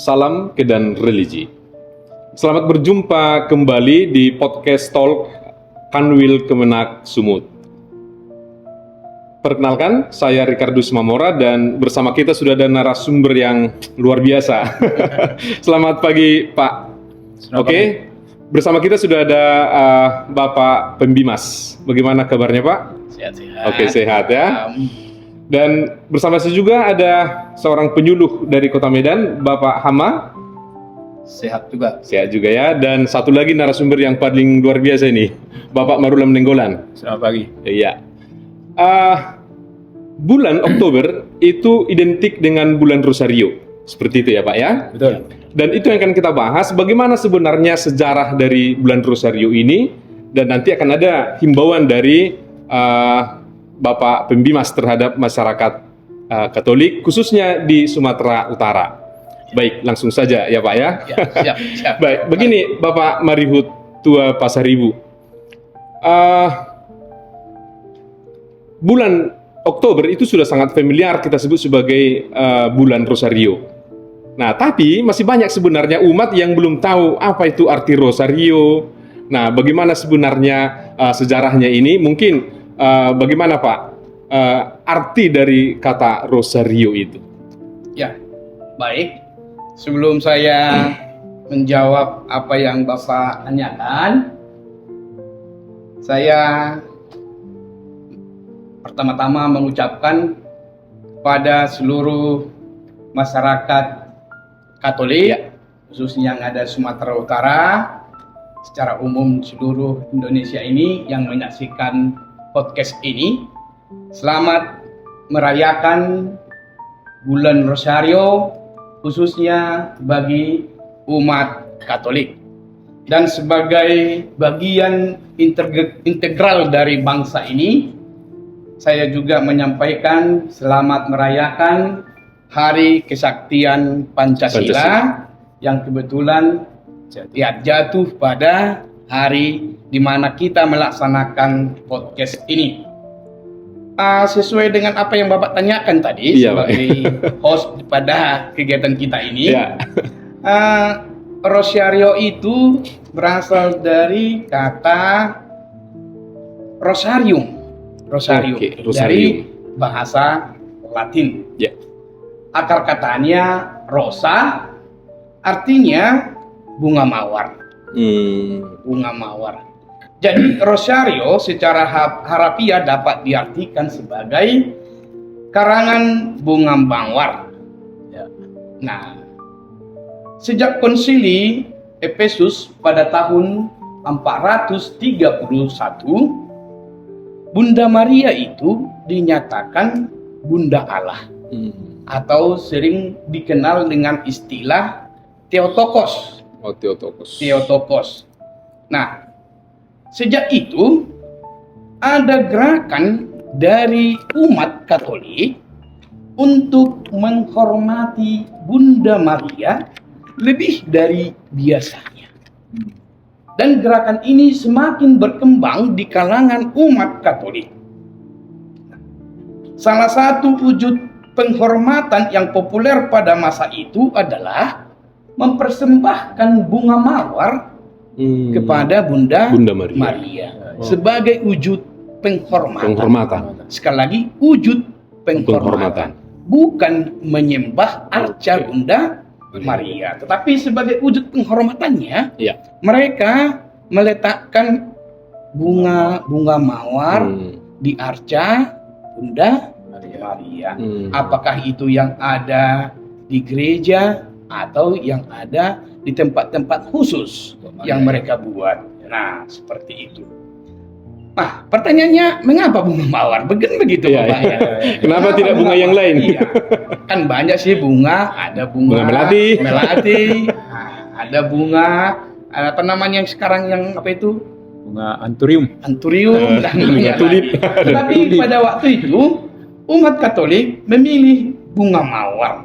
salam kedan religi. Selamat berjumpa kembali di podcast Talk Kanwil Kemenak Sumut. Perkenalkan, saya Ricardus Mamora dan bersama kita sudah ada narasumber yang luar biasa. Selamat pagi, Pak. Oke, bersama kita sudah ada Bapak Pembimas. Bagaimana kabarnya, Pak? Sehat-sehat. Oke, sehat ya. Dan bersama saya juga ada seorang penyuluh dari Kota Medan, Bapak Hama. Sehat juga. Sehat juga ya. Dan satu lagi narasumber yang paling luar biasa ini, Bapak Marulam Nenggolan. Selamat pagi. Iya. Bulan Oktober itu identik dengan bulan Rosario. Seperti itu ya, Pak ya? Betul. Dan itu yang akan kita bahas, bagaimana sebenarnya sejarah dari bulan Rosario ini. Dan nanti akan ada himbauan dari Bapak Pembimas terhadap masyarakat Katolik, khususnya di Sumatera Utara. Baik, langsung saja ya Pak ya. Siap. Baik, begini Bapak Marihut Tua Pasaribu. Bulan Oktober itu sudah sangat familiar kita sebut sebagai bulan Rosario. Nah, tapi masih banyak sebenarnya umat yang belum tahu apa itu arti Rosario. Nah, bagaimana sebenarnya sejarahnya ini? Mungkin bagaimana Pak arti dari kata Rosario itu? Ya, baik. Sebelum saya menjawab apa yang Bapak tanyakan, saya pertama-tama mengucapkan pada seluruh masyarakat Katolik, khususnya yang ada Sumatera Utara, secara umum seluruh Indonesia ini yang menyaksikan podcast ini, selamat merayakan bulan Rosario khususnya bagi umat Katolik. Dan sebagai bagian integral dari bangsa ini, saya juga menyampaikan selamat merayakan Hari Kesaktian Pancasila yang kebetulan jatuh pada hari di mana kita melaksanakan podcast ini. Sesuai dengan apa yang Bapak tanyakan tadi, sebagai host pada kegiatan kita ini, Rosario itu berasal dari kata rosarium, dari bahasa Latin. Akar katanya rosa, artinya bunga mawar. Bunga mawar. Jadi Rosario secara harafiah dapat diartikan sebagai karangan bunga mawar. Nah, sejak konsili Efesus pada tahun 431, Bunda Maria itu dinyatakan Bunda Allah, atau sering dikenal dengan istilah Theotokos. Theotokos. Nah, sejak itu ada gerakan dari umat Katolik untuk menghormati Bunda Maria lebih dari biasanya. Dan gerakan ini semakin berkembang di kalangan umat Katolik. Salah satu wujud penghormatan yang populer pada masa itu adalah mempersembahkan bunga mawar kepada Bunda Maria sebagai wujud penghormatan. Sekali lagi, wujud penghormatan. Bukan menyembah arca Bunda Maria, tetapi sebagai wujud penghormatannya, mereka meletakkan bunga mawar di arca Bunda Maria. Apakah itu yang ada di gereja atau yang ada di tempat-tempat khusus yang mereka buat. Nah, seperti itu. Nah, pertanyaannya, mengapa bunga mawar? Begitu Bapak ya. Kenapa tidak bunga yang lain? Iya. Kan banyak sih bunga, ada bunga melati, ada bunga apa namanya yang sekarang yang apa itu? Bunga anturium dan banyak lagi. Tetapi pada waktu itu umat Katolik memilih bunga mawar.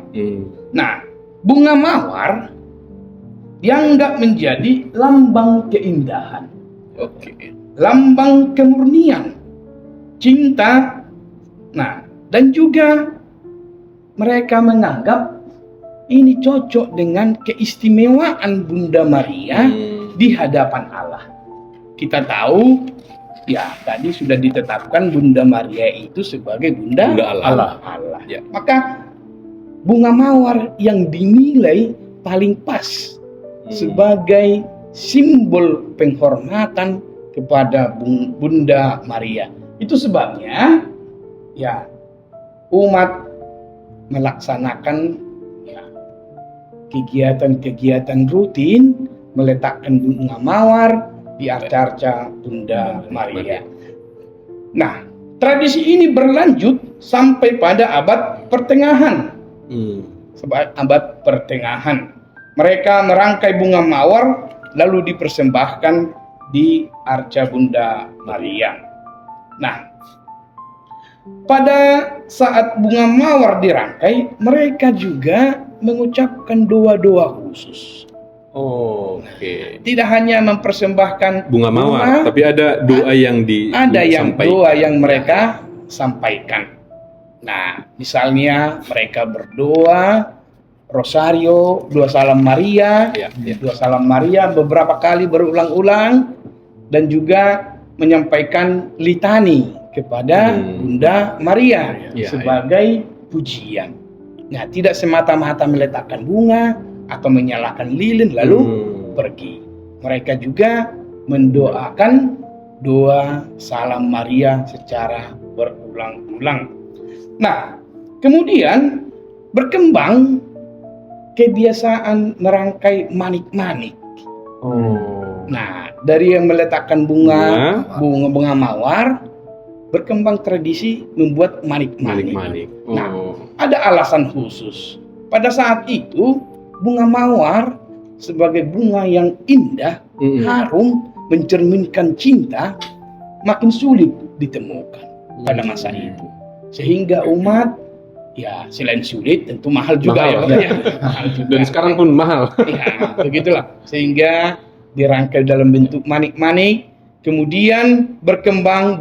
Nah, bunga mawar dianggap menjadi lambang keindahan, lambang kemurnian, cinta. Nah, dan juga mereka menganggap ini cocok dengan keistimewaan Bunda Maria di hadapan Allah. Kita tahu, ya tadi sudah ditetapkan Bunda Maria itu sebagai Bunda Allah. Ya. Maka bunga mawar yang dinilai paling pas sebagai simbol penghormatan kepada Bunda Maria. Itu sebabnya ya umat melaksanakan ya, kegiatan-kegiatan rutin meletakkan bunga mawar di arca-arca Bunda Maria. Nah, tradisi ini berlanjut sampai pada abad pertengahan. Abad pertengahan, mereka merangkai bunga mawar lalu dipersembahkan di arca Bunda Maria. Nah, pada saat bunga mawar dirangkai, mereka juga mengucapkan doa-doa khusus. Oke. Tidak hanya mempersembahkan Bunga mawar, tapi ada doa yang disampaikan. Doa yang mereka sampaikan. Nah, misalnya mereka berdoa Rosario, dua salam Maria, dua salam Maria beberapa kali berulang-ulang, dan juga menyampaikan litani kepada Bunda Maria sebagai pujian. Nah, tidak semata-mata meletakkan bunga atau menyalakan lilin lalu pergi. Mereka juga mendoakan doa salam Maria secara berulang-ulang. Nah, kemudian berkembang kebiasaan merangkai manik-manik. Nah, dari yang meletakkan bunga mawar, berkembang tradisi membuat manik-manik. Nah, ada alasan khusus. Pada saat itu, bunga mawar sebagai bunga yang indah, harum, mencerminkan cinta, makin sulit ditemukan pada masa itu. Sehingga umat, ya selain sulit tentu mahal juga mahal juga. Dan sekarang pun mahal. Ya, begitulah. Sehingga dirangkai dalam bentuk manik-manik, kemudian berkembang,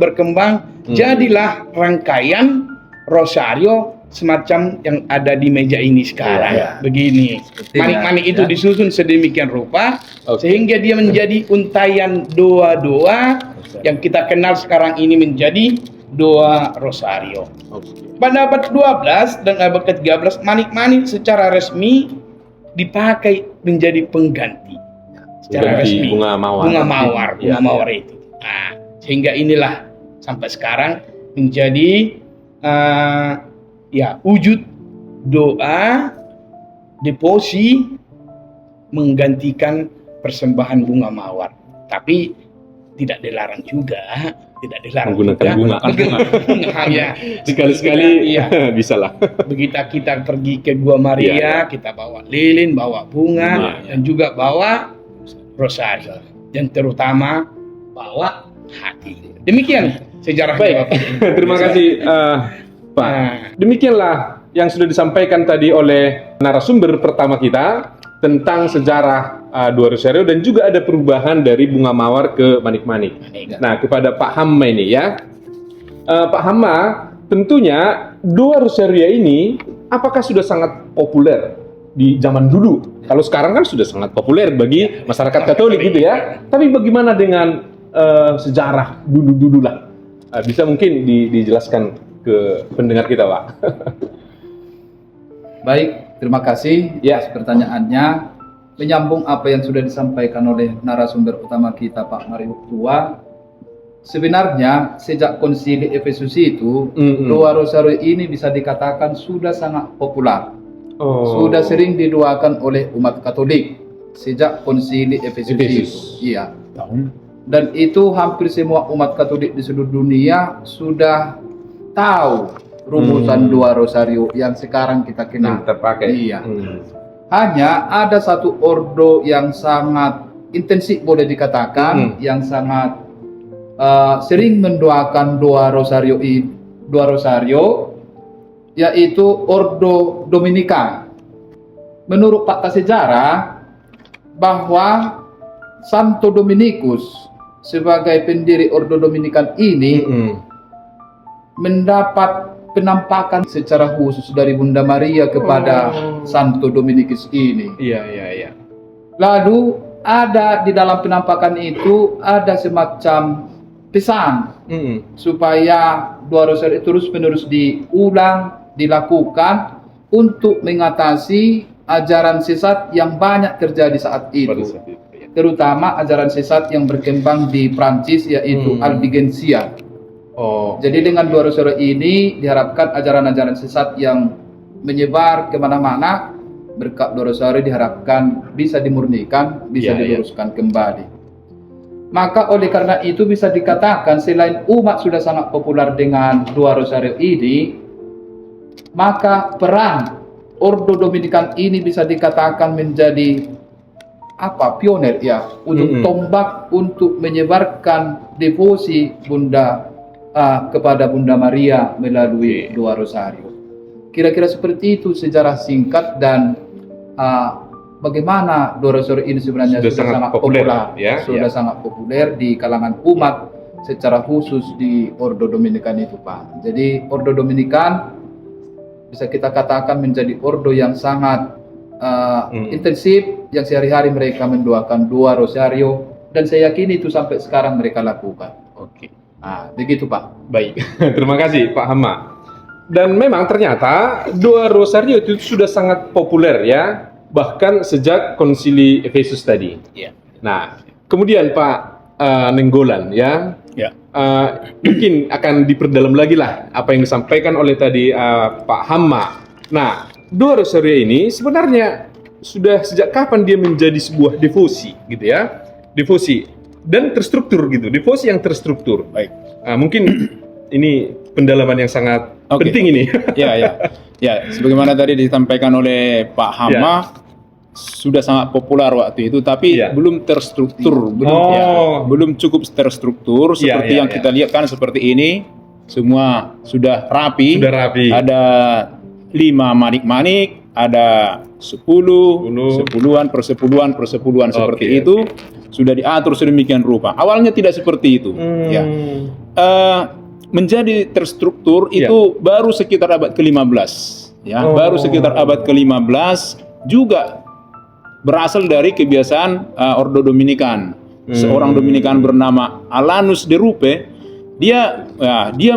jadilah rangkaian rosario semacam yang ada di meja ini sekarang. Begini, manik-manik itu disusun sedemikian rupa sehingga dia menjadi untayan doa-doa yang kita kenal sekarang ini menjadi doa rosario. Pada abad 12 dan abad ke-13, manik-manik secara resmi dipakai menjadi pengganti secara resmi bunga mawar itu. Nah, sehingga inilah sampai sekarang menjadi wujud doa devosi menggantikan persembahan bunga mawar. Tapi tidak dilarang juga, menggunakan bunga. Ya, sekali-sekali bisa lah. Begitu kita pergi ke Gua Maria, kita bawa lilin, bawa bunga, dan juga bawa rosario, dan terutama bawa hati. Demikian sejarah. Baik, terima kasih Pak. Demikianlah yang sudah disampaikan tadi oleh narasumber pertama kita tentang sejarah dua rosario dan juga ada perubahan dari bunga mawar ke manik-manik. Nah, kepada Pak Hamma ini ya, Pak Hamma, tentunya dua rosario ini apakah sudah sangat populer di zaman dulu? Kalau sekarang kan sudah sangat populer bagi masyarakat Katolik gitu ya. Tapi bagaimana dengan sejarah dulu-dulu lah? Bisa mungkin dijelaskan ke pendengar kita, Pak? Baik, terima kasih atas pertanyaannya. Menyambung apa yang sudah disampaikan oleh narasumber utama kita, Pak Mario Tua. Sebenarnya sejak konsili Efesus itu, doa rosario ini bisa dikatakan sudah sangat populer. Sudah sering didoakan oleh umat Katolik sejak konsili Efesus. Iya. Dan itu hampir semua umat Katolik di seluruh dunia sudah tahu rumusan doa rosario yang sekarang kita kenal. Terpakai. Iya. Hanya ada satu ordo yang sangat intensif boleh dikatakan, yang sangat sering mendoakan doa rosario, yaitu ordo Dominikan. Menurut fakta sejarah bahwa Santo Dominikus sebagai pendiri ordo Dominikan ini mendapat penampakan secara khusus dari Bunda Maria kepada Santo Dominikus ini. Iya, iya, iya. Lalu ada di dalam penampakan itu ada semacam pesan supaya dua rosario terus-menerus diulang, dilakukan untuk mengatasi ajaran sesat yang banyak terjadi saat Pada itu. saat itu, ya. Terutama ajaran sesat yang berkembang di Prancis, yaitu Albigensia. Oh, Jadi dengan dua rosario ini diharapkan ajaran-ajaran sesat yang menyebar kemana-mana berkat dua rosario diharapkan bisa dimurnikan, bisa Ya, ya. diluruskan kembali. Maka oleh karena itu bisa dikatakan selain umat sudah sangat populer dengan dua rosario ini, maka peran Ordo Dominikan ini bisa dikatakan menjadi pioner ya, ujung tombak untuk menyebarkan devosi kepada Bunda Maria melalui dua rosario. Kira-kira seperti itu sejarah singkat dan bagaimana dua rosario ini sebenarnya Sudah sudah sangat sangat populer, populer, ya, sudah ya. sangat populer di kalangan umat secara khusus di Ordo Dominikan itu, Pak. Jadi Ordo Dominikan bisa kita katakan menjadi ordo yang sangat intensif, yang sehari-hari mereka mendoakan dua rosario, dan saya yakini itu sampai sekarang mereka lakukan. oke. Begitu Pak. Baik, terima kasih Pak Hama. Dan memang ternyata dua rosario itu sudah sangat populer ya, bahkan sejak konsili Efesus tadi. Iya. Nah, kemudian Pak Nenggolan ya, Ya. mungkin akan diperdalam lagi lah apa yang disampaikan oleh tadi Pak Hama. Nah, dua rosario ini sebenarnya sudah sejak kapan dia menjadi sebuah devosi gitu ya, devosi dan terstruktur gitu, devosi yang terstruktur. Baik. Mungkin ini pendalaman yang sangat Oke. penting ini. Ya, ya. Ya, sebagaimana tadi disampaikan oleh Pak Hama, sudah sangat populer waktu itu, tapi Ya. belum terstruktur, Oh. belum cukup terstruktur Ya, seperti ya, yang ya. kita lihat kan seperti ini, semua sudah rapi. Sudah rapi. Ada 5 manik-manik, ada 10, 10-an, persepuluhan seperti Oke, itu, sudah diatur sedemikian rupa. Awalnya tidak seperti itu. Ya. Menjadi terstruktur itu baru sekitar abad ke-15 ya, baru sekitar abad ke-15 juga berasal dari kebiasaan Ordo Dominikan. Seorang Dominikan bernama Alanus de Rupe, dia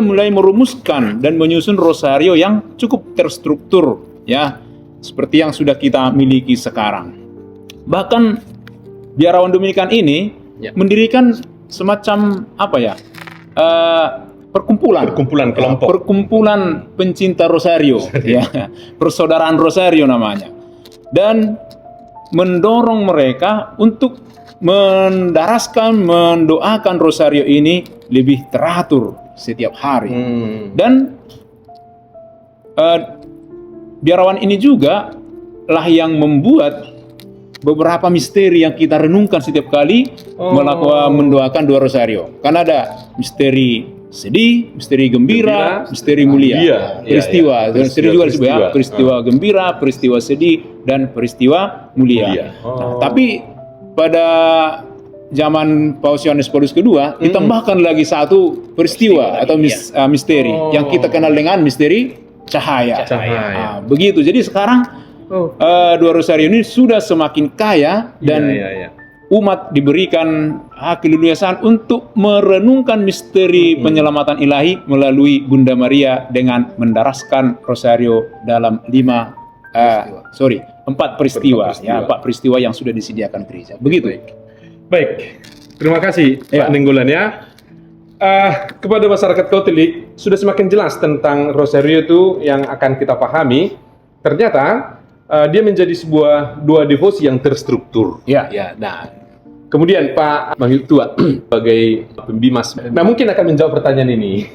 mulai merumuskan dan menyusun rosario yang cukup terstruktur ya, seperti yang sudah kita miliki sekarang. Bahkan biarawan Dominikan ini mendirikan semacam perkumpulan kelompok. perkumpulan pencinta rosario ya, persaudaraan rosario namanya, dan mendorong mereka untuk mendoakan rosario ini lebih teratur setiap hari. Dan biarawan ini juga lah yang membuat beberapa misteri yang kita renungkan setiap kali mendoakan dua rosario. Kan ada misteri sedih, misteri gembira, misteri mulia, Iya, peristiwa, iya. misteri juga disebut ya, Peristiwa. peristiwa gembira, peristiwa sedih, dan peristiwa mulia. Nah, tapi pada zaman Paus Yohanes Paulus II ditambahkan lagi satu peristiwa atau misteri yang kita kenal dengan misteri cahaya. Nah, begitu. Jadi sekarang dua rosario ini sudah semakin kaya dan umat diberikan hak keleluasaan untuk merenungkan misteri penyelamatan ilahi melalui Bunda Maria dengan mendaraskan rosario dalam 4 peristiwa, ya, 4 peristiwa yang sudah disediakan gereja. Begitu. Baik, terima kasih Pak Nenggolan ya. Kepada masyarakat Katolik sudah semakin jelas tentang rosario itu yang akan kita pahami. Ternyata dia menjadi sebuah dua devosi yang terstruktur. Ya. Nah, kemudian Pak Manggil Tua sebagai pembimas, nah mungkin akan menjawab pertanyaan ini.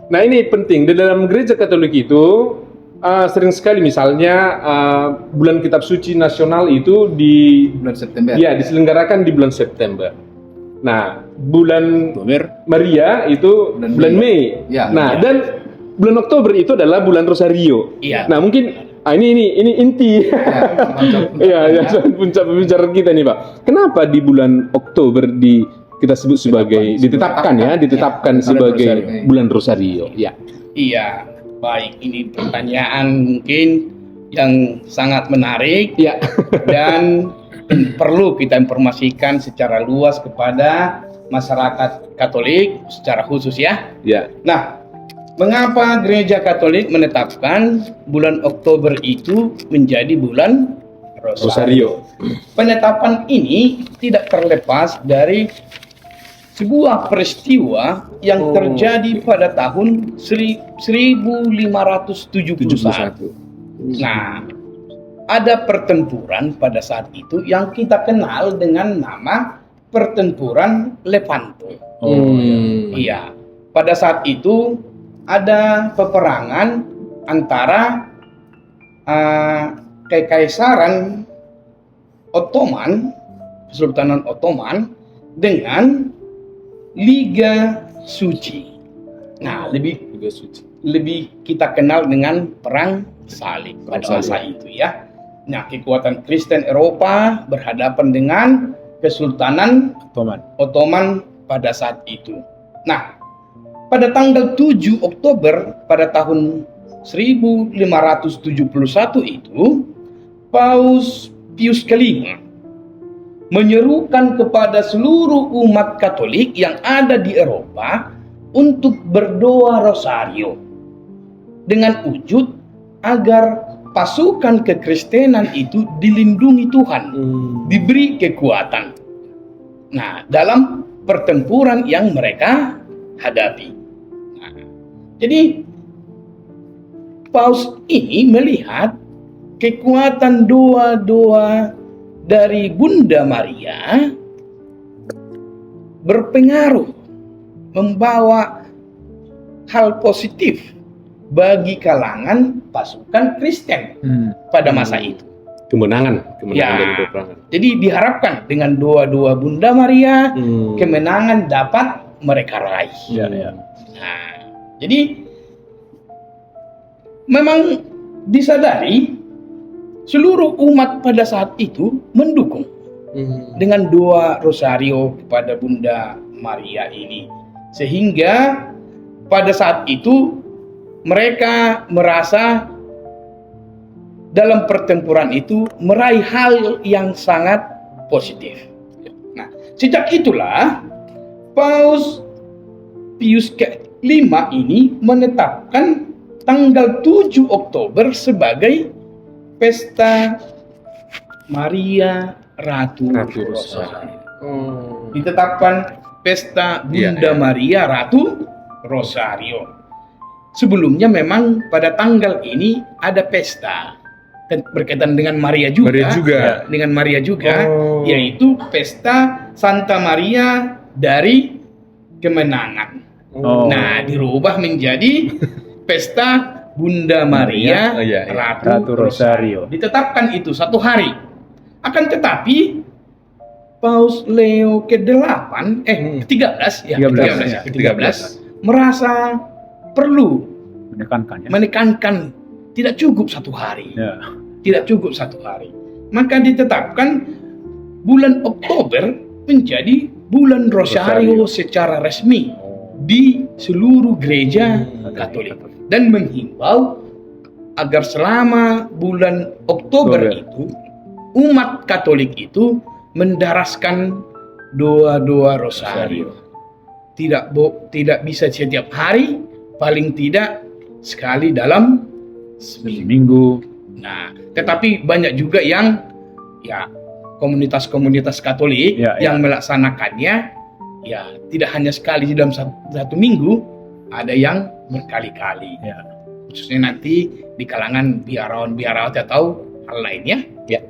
Nah ini penting di dalam gereja Katolik itu sering sekali misalnya bulan Kitab Suci Nasional itu di Bulan September. ya diselenggarakan di bulan September. Nah bulan Oktober. Maria itu bulan Mei. Ya, Nah dan bulan Oktober itu adalah bulan Rosario. Iya. Nah mungkin ini inti. Ya, puncak pembicaraan kita nih Pak. Kenapa di bulan Oktober kita sebut sebagai ditetapkan Ya, sebagai Rosario. bulan Rosario. Ya. Iya, baik. Ini pertanyaan mungkin yang sangat menarik Ya. dan perlu kita informasikan secara luas kepada masyarakat Katolik secara khusus ya. Ya. Nah, mengapa Gereja Katolik menetapkan bulan Oktober itu menjadi bulan Rosario? Penetapan ini tidak terlepas dari sebuah peristiwa yang terjadi pada tahun 1571. Nah, ada pertempuran pada saat itu yang kita kenal dengan nama pertempuran Lepanto. Iya, pada saat itu ada peperangan antara Kekaisaran Ottoman, Kesultanan Ottoman dengan Liga Suci. Nah, lebih kita kenal dengan Perang Salib pada masa itu ya. Nah, kekuatan Kristen Eropa berhadapan dengan Kesultanan Ottoman pada saat itu. Nah, pada tanggal 7 Oktober pada tahun 1571 itu, Paus Pius kelima menyerukan kepada seluruh umat Katolik yang ada di Eropa untuk berdoa rosario dengan wujud agar pasukan kekristenan itu dilindungi Tuhan, diberi kekuatan. Nah, dalam pertempuran yang mereka hadapi. Nah, jadi Paus ini melihat kekuatan doa-doa dari Bunda Maria berpengaruh, membawa hal positif bagi kalangan pasukan Kristen pada masa itu. Kemenangan Ya, dari peperangan. jadi diharapkan dengan doa-doa Bunda Maria, kemenangan dapat mereka raih. Nah, jadi memang disadari seluruh umat pada saat itu mendukung dengan doa rosario kepada Bunda Maria ini, sehingga pada saat itu mereka merasa dalam pertempuran itu meraih hal yang sangat positif. Nah, sejak itulah Paus Pius ke-5 ini menetapkan tanggal 7 Oktober sebagai Pesta Maria Ratu Rosario. Ditetapkan Pesta Bunda Maria Ratu Rosario. Sebelumnya memang pada tanggal ini ada pesta berkaitan dengan Maria juga, dengan Maria juga, yaitu Pesta Santa Maria dari Kemenangan. Nah, dirubah menjadi Pesta Bunda Maria Ratu Rosario. Ditetapkan itu satu hari. Akan tetapi Paus Leo ke-8 ke-13 merasa perlu menekankan tidak cukup satu hari. Tidak cukup satu hari. Maka ditetapkan bulan Oktober menjadi bulan Rosario secara resmi di seluruh gereja Katolik, dan menghimbau agar selama bulan Oktober itu umat Katolik itu mendaraskan doa-doa rosario. Tidak bisa setiap hari, paling tidak sekali dalam seminggu. Nah, tetapi banyak juga yang komunitas-komunitas Katolik yang melaksanakannya tidak hanya sekali dalam satu minggu, ada yang berkali-kali. Khususnya nanti di kalangan biarawan atau hal lainnya.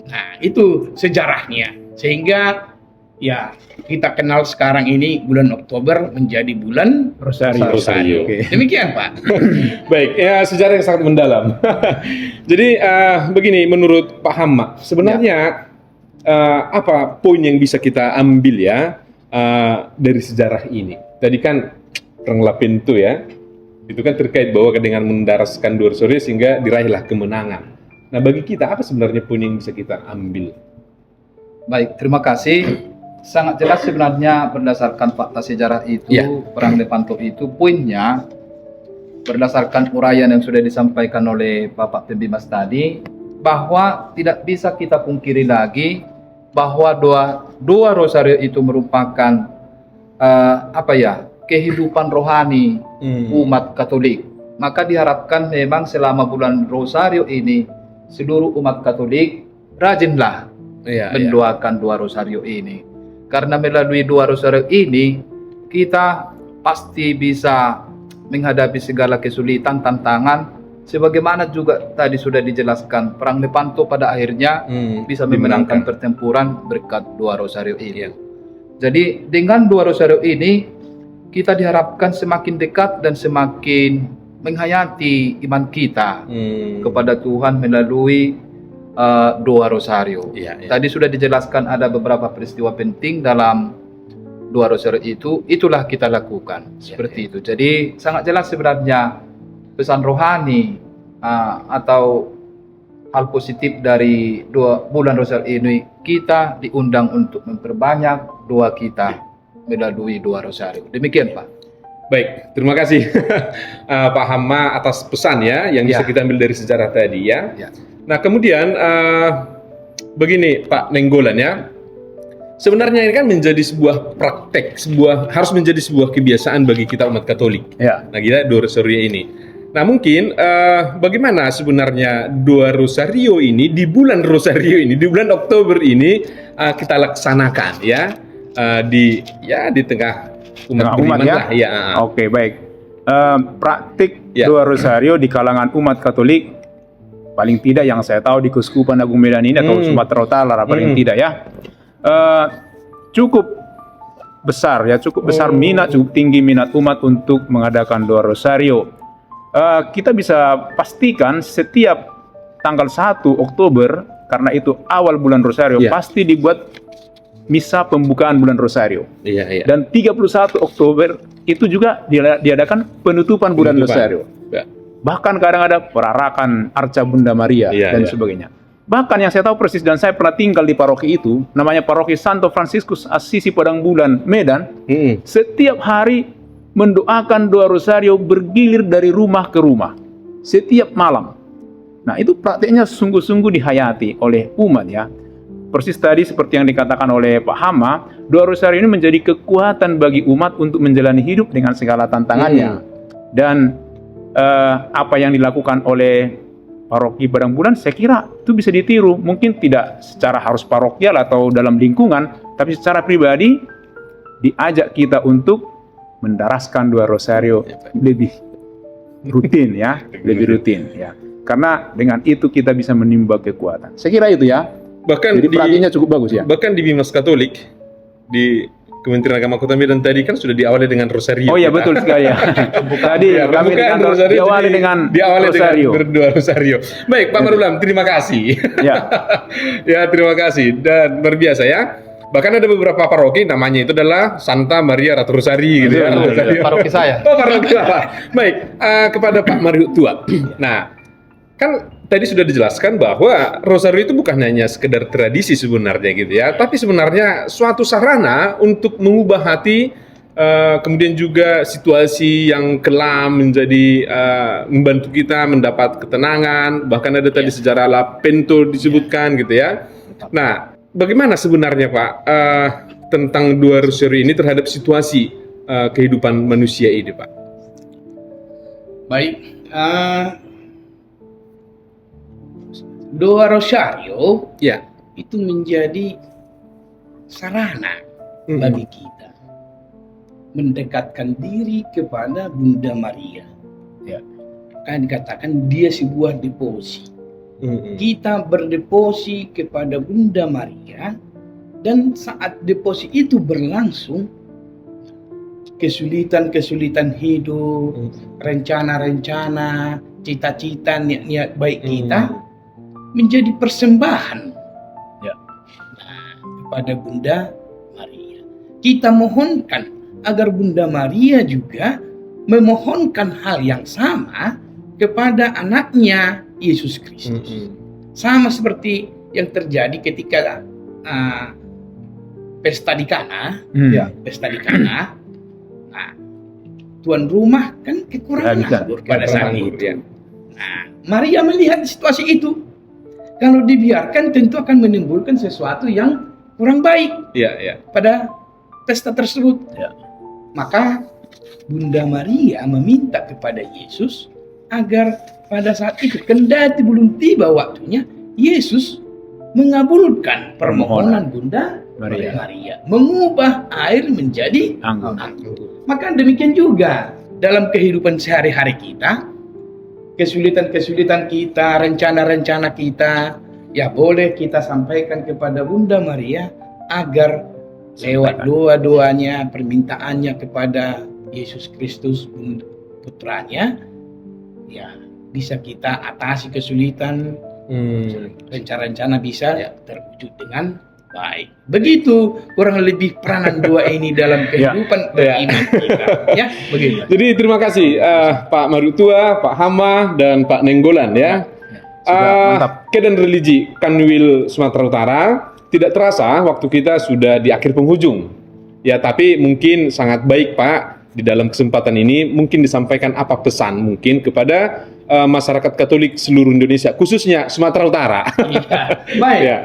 Nah, itu sejarahnya. Sehingga kita kenal sekarang ini bulan Oktober menjadi bulan Rosario. Demikian, Pak. Baik, sejarah yang sangat mendalam. Jadi begini, menurut Pak Hama, sebenarnya apa poin yang bisa kita ambil dari sejarah ini? Tadi kan Perang Lapinto itu kan terkait bahwa dengan mendaraskan doa rosario sehingga diraihlah kemenangan. Nah, bagi kita apa sebenarnya poin yang bisa kita ambil? Baik, terima kasih. Sangat jelas sebenarnya berdasarkan fakta sejarah itu, Perang Lepanto itu poinnya berdasarkan uraian yang sudah disampaikan oleh Bapak Pembimas tadi, bahwa tidak bisa kita pungkiri lagi bahwa dua rosario itu merupakan kehidupan rohani umat Katolik. Maka diharapkan memang selama bulan rosario ini seluruh umat Katolik rajinlah mendoakan dua rosario ini. Karena melalui dua rosario ini kita pasti bisa menghadapi segala kesulitan, tantangan, sebagaimana juga tadi sudah dijelaskan, Perang Lepanto pada akhirnya bisa memenangkan pertempuran berkat dua rosario ini. Jadi dengan dua rosario ini kita diharapkan semakin dekat dan semakin menghayati iman kita kepada Tuhan melalui dua rosario. Tadi sudah dijelaskan ada beberapa peristiwa penting dalam dua rosario itu, itulah kita lakukan seperti itu. Jadi sangat jelas sebenarnya pesan rohani atau hal positif dari bulan rosario ini, kita diundang untuk memperbanyak doa kita melalui dua rosario. Demikian Pak. Baik, terima kasih Pak Hama atas pesan yang bisa kita ambil dari sejarah tadi ya. Nah kemudian begini Pak Nenggolan ya, sebenarnya ini kan menjadi sebuah praktek, harus menjadi sebuah kebiasaan bagi kita umat Katolik. Nah kita dua rosario ini. Nah mungkin bagaimana sebenarnya dua rosario ini di bulan rosario ini, di bulan Oktober ini kita laksanakan ya di tengah umat beriman lah. Oke, baik. Praktik dua rosario di kalangan umat Katolik, paling tidak yang saya tahu di Keuskupan Agung Medan ini atau Sumatera Utara paling tidak ya, cukup besar ya, cukup tinggi minat umat untuk mengadakan dua rosario. Kita bisa pastikan setiap tanggal 1 Oktober, karena itu awal bulan rosario, pasti dibuat misa pembukaan bulan rosario. Dan 31 Oktober itu juga diadakan penutupan bulan rosario. Bahkan kadang ada perarakan Arca Bunda Maria dan sebagainya. Bahkan yang saya tahu persis, dan saya pernah tinggal di paroki itu, namanya paroki Santo Fransiskus Assisi Padang Bulan Medan. Setiap hari mendoakan dua rosario bergilir dari rumah ke rumah setiap malam. Nah itu praktiknya sungguh-sungguh dihayati oleh umat ya. Persis tadi seperti yang dikatakan oleh Pak Hama, dua rosario ini menjadi kekuatan bagi umat untuk menjalani hidup dengan segala tantangannya. Dan apa yang dilakukan oleh paroki Padang Bulan, saya kira itu bisa ditiru. Mungkin tidak secara harus parokial atau dalam lingkungan, tapi secara pribadi diajak kita untuk mendaraskan dua rosario lebih rutin ya, lebih rutin ya. Karena dengan itu kita bisa menimba kekuatan. Saya kira itu ya. Bahkan jadi praktiknya cukup bagus ya. Bahkan di Bimas Katolik, di Kementerian Agama Kota Medan tadi kan sudah diawali dengan rosario. Oh iya betul sekali ya. Tadi kami di kantor diawali dengan rosario. Berdua rosario. Baik Pak Marulam, terima kasih. Ya terima kasih dan luar biasa ya. Bahkan ada beberapa paroki namanya itu adalah Santa Maria Ratu Rosari gitu ya. Paroki saya. Oh paroki Bapak. Baik, kepada Pak Mario Tua. Nah, kan tadi sudah dijelaskan bahwa rosario itu bukan hanya sekedar tradisi sebenarnya gitu ya, tapi sebenarnya suatu sarana untuk mengubah hati, kemudian juga situasi yang kelam menjadi membantu kita mendapat ketenangan. Bahkan ada tadi sejarah Lapento disebutkan gitu ya. Nah, bagaimana sebenarnya Pak tentang dua rosario ini terhadap situasi kehidupan manusia ini Pak? Baik, dua rosario itu menjadi sarana bagi kita mendekatkan diri kepada Bunda Maria. Kan dikatakan dia sebuah devosi. Kita berdevosi kepada Bunda Maria, dan saat devosi itu berlangsung, kesulitan-kesulitan hidup, rencana-rencana, cita-cita, niat-niat baik kita menjadi persembahan kepada Bunda Maria. Kita mohonkan agar Bunda Maria juga memohonkan hal yang sama kepada anaknya Yesus Kristus. Sama seperti yang terjadi ketika pesta di Kana, pesta di Kana. Nah, tuan rumah kan kekurangan Kehabisan. anggur pada saat Anggur, itu. ya. Nah, Maria melihat situasi itu. Kalau dibiarkan tentu akan menimbulkan sesuatu yang kurang baik Iya, iya. pada pesta tersebut. Ya. Maka Bunda Maria meminta kepada Yesus agar pada saat itu, kendati belum tiba waktunya, Yesus mengabulkan permohonan Bunda Maria, mengubah air menjadi Anggur. anggur. Maka demikian juga dalam kehidupan sehari-hari kita, kesulitan-kesulitan kita, rencana-rencana kita, ya boleh kita sampaikan kepada Bunda Maria agar lewat doa-doanya, permintaannya kepada Yesus Kristus putranya, ya bisa kita atasi kesulitan, rencana-rencana bisa terwujud dengan baik. Begitu kurang lebih peranan dua ini dalam kehidupan beriman kita. Ya, begitu. Jadi terima kasih Pak Marutua, Pak Hama, dan Pak Nenggolan ya. Mantap. Kedan Religi Kanwil Sumatera Utara, tidak terasa waktu kita sudah di akhir penghujung. Ya, tapi mungkin sangat baik Pak, di dalam kesempatan ini mungkin disampaikan apa pesan mungkin kepada masyarakat Katolik seluruh Indonesia, khususnya Sumatera Utara. Iya. Baik. Ya.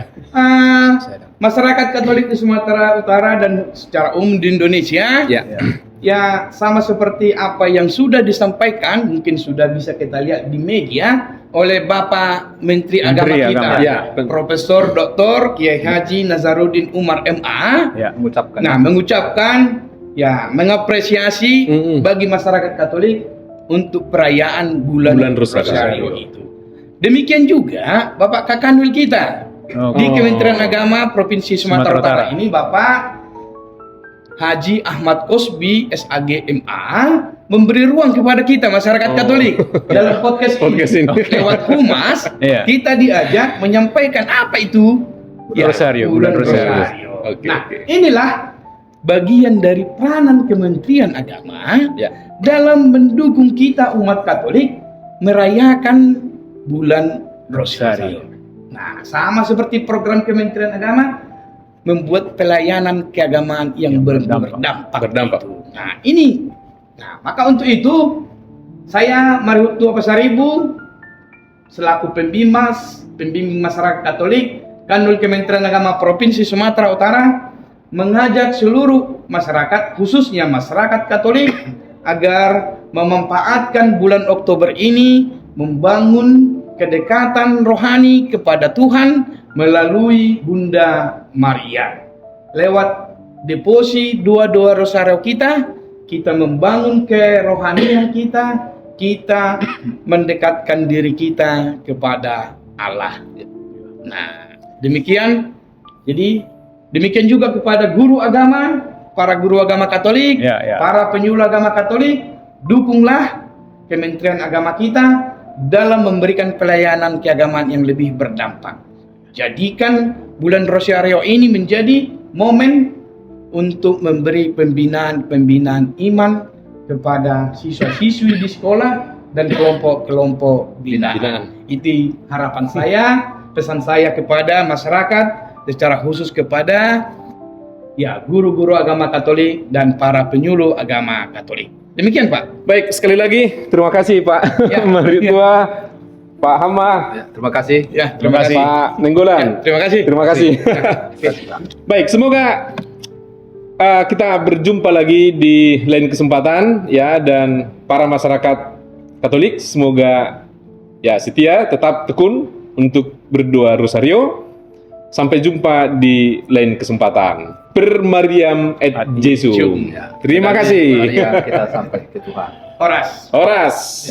Masyarakat Katolik di Sumatera Utara dan secara umum di Indonesia, ya sama seperti apa yang sudah disampaikan, mungkin sudah bisa kita lihat di media oleh Bapak Menteri Agama kita, Agama, ya. Profesor Dr. Kiai Haji Nazaruddin Umar MA. Ya, mengucapkan. Nah, mengucapkan, ya, mengapresiasi bagi masyarakat Katolik untuk perayaan bulan Rosario itu. Demikian juga Bapak Kakanwil kita di Kementerian Agama Provinsi Sumatera Utara ini, Bapak Haji Ahmad Kosbi SAG MA, memberi ruang kepada kita masyarakat Katolik dalam podcast ini. Lewat Humas, kita diajak menyampaikan apa itu Rosario, bulan bulan Rosario. Oke, Nah, oke. inilah bagian dari peranan Kementerian Agama dalam mendukung kita umat Katolik merayakan bulan Rosario. Nah, sama seperti program Kementerian Agama membuat pelayanan keagamaan yang berdampak. Itu. Nah, ini. Nah, maka untuk itu saya Marihutua Pasaribu selaku pembimbing masyarakat Katolik Kanwil Kementerian Agama Provinsi Sumatera Utara mengajak seluruh masyarakat, khususnya masyarakat Katolik, agar memanfaatkan bulan Oktober ini membangun kedekatan rohani kepada Tuhan melalui Bunda Maria. Lewat devosi doa-doa Rosario kita membangun kerohanian kita mendekatkan diri kita kepada Allah. Nah, demikian. Jadi demikian juga kepada guru agama, para guru agama Katolik, para penyuluh agama Katolik, dukunglah Kementerian Agama kita dalam memberikan pelayanan keagamaan yang lebih berdampak. Jadikan bulan Rosario ini menjadi momen untuk memberi pembinaan iman kepada siswa-siswi di sekolah dan kelompok-kelompok binaan. Itu harapan saya, pesan saya kepada masyarakat, secara khusus kepada guru-guru agama Katolik dan para penyuluh agama Katolik. Demikian, Pak. Baik, sekali lagi terima kasih Pak Maritua, Pak Hama. Terima kasih. Terima kasih. Pak Nenggolan. Terima kasih. Terima kasih. Baik, semoga kita berjumpa lagi di lain kesempatan ya, dan para masyarakat Katolik semoga setia, tetap tekun untuk berdoa Rosario. Sampai jumpa di lain kesempatan. Per Mariam et Jesum. Terima kasih. Maria, kita sampai ke Tuhan. Horas. Horas.